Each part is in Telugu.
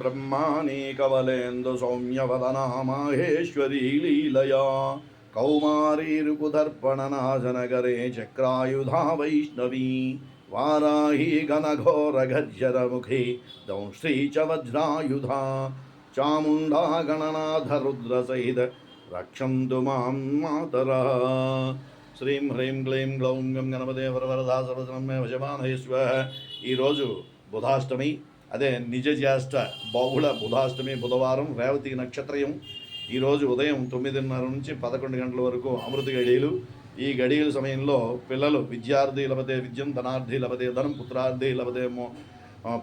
ब्रह्माणि कवलेन्दु सौम्यवदना माहेश्वरी लीलया कौमारीरुकुदर्पणनाशनगरे चक्रायुधा वैष्णवी वाराही घनघोरगर्जरमुखी दंश्री च वज्रायुधा चामुण्डा गणनाथरुद्रसहित रक्षन्तु मां मातरः। శ్రీం హ్రీం క్లీం గ్లౌం గం గణపతే వరవరదా సర్వజనమే వశమానయేశ్వర। ఈరోజు బుధాష్టమి, అదే నిజ జ్యేష్ఠ బహుళ బుధాష్టమి, బుధవారం, రేవతి నక్షత్రయం। ఈరోజు ఉదయం 9:30 నుంచి 11 గంటల వరకు అమృత గడియలు। ఈ గడియల సమయంలో పిల్లలు విద్యార్థి లభతే విద్యం, ధనార్థి లభతే ధనం, పుత్రార్థి లభతే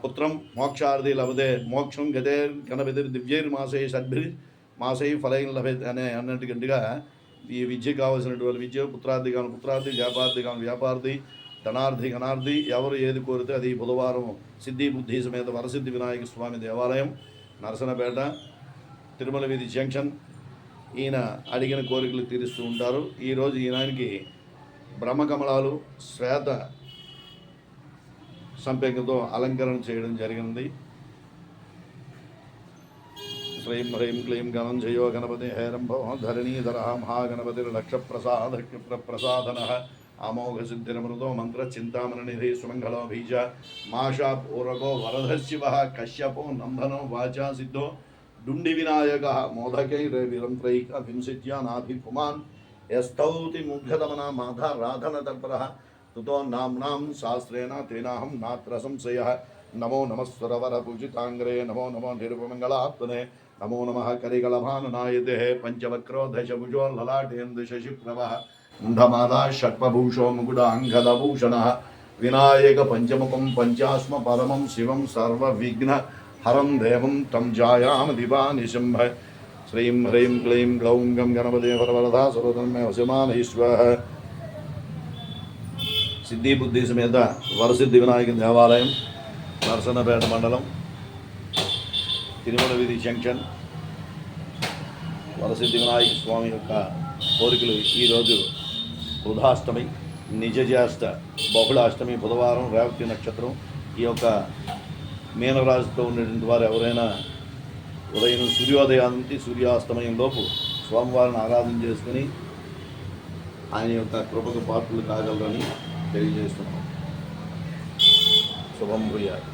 పుత్రం, మోక్షార్థి లభతే మోక్షం, గతే గణపతి దివ్యైర్మాసై షడ్భిర్ మాసై ఫలైన్ లభతే అనే అన్నట్టుగా ఈ విద్యకు కావాల్సినటువంటి విద్య, పుత్రార్థి కాను పుత్రార్థి, వ్యాపార్థి కాను వ్యాపార్థి, ధనార్థి ధనార్థి, ఎవరు ఏది కోరితే అది బుధవారం సిద్ధి బుద్ధి సమేత వరసిద్ధి వినాయక స్వామి దేవాలయం, నరసనపేట, తిరుమల వీధి జంక్షన్. ఈయన అడిగిన కోరికలు తీరుస్తూ ఉంటారు. ఈరోజు ఈయనకి బ్రహ్మకమలాలు శ్వేత సంపేకతో అలంకరణ చేయడం జరిగింది. శ్రీం హ్రీం క్లీం గణంజయో గణపతి హేరంభో ధరణీధర మహాగణపతిర్లక్షప్రసాదన అమోఘ సిద్ధిరమృతో మంత్ర చింతామణిధి సుమంగళో బీజ మాషా పూరకో వరద శివ కశ్యపో నందనో వాచా సిద్ధో డుండి వినాయక మోదకైర్విరంత్రైక వింశిత్యానాభి పుమాన్ యస్తౌతి ముగ్ధతమన మాధ రాధన తత్పర తుతో నామ్నాం శాస్త్రేణ తేనాహం నాత్ర సంశయ. నమో నమస్వరవర పూజితాంగ్రే నమో నమో నిరుపమంగళాత్మనే నమో నమః కరిగళభాననాయతే పంచవక్రో దశభుజో లలాటేందు శశిప్రభః ముంధమాదా షట్పభూషో ముకుడాంగదభూషణ వినాయక పంచముఖం పంచాస్మ పరమం శివం సర్వవిఘ్న హరం దేవం తం జాయామ దివానిశంభ. శ్రీం హ్రీం క్లీం గ్లౌం గం గణపతే వరవరదా సర్వధర్మే వశమానయేశ్వర. సిద్ధి బుద్ధి సమేత వరసిద్ధి వినాయక దేవాలయం, నరసన్నపేట మండలం, తిరుమల వీధి జంక్షన్. వరసిద్ధి వినాయక స్వామి యొక్క కోరికలు ఈరోజు బుధాష్టమి, నిజ జ్యేష్ఠ బహుళాష్టమి, బుధవారం, రేవతి నక్షత్రం. ఈ యొక్క మీనరాశితో ఉన్నటువంటి వారు ఎవరైనా ఉదయం సూర్యోదయం నుంచి సూర్యాస్తమయం లోపు స్వామివారిని ఆరాధన చేసుకుని ఆయన యొక్క కృపకు పాత్రలు కాగలరని తెలియజేస్తున్నాం. శుభం భూయాత్.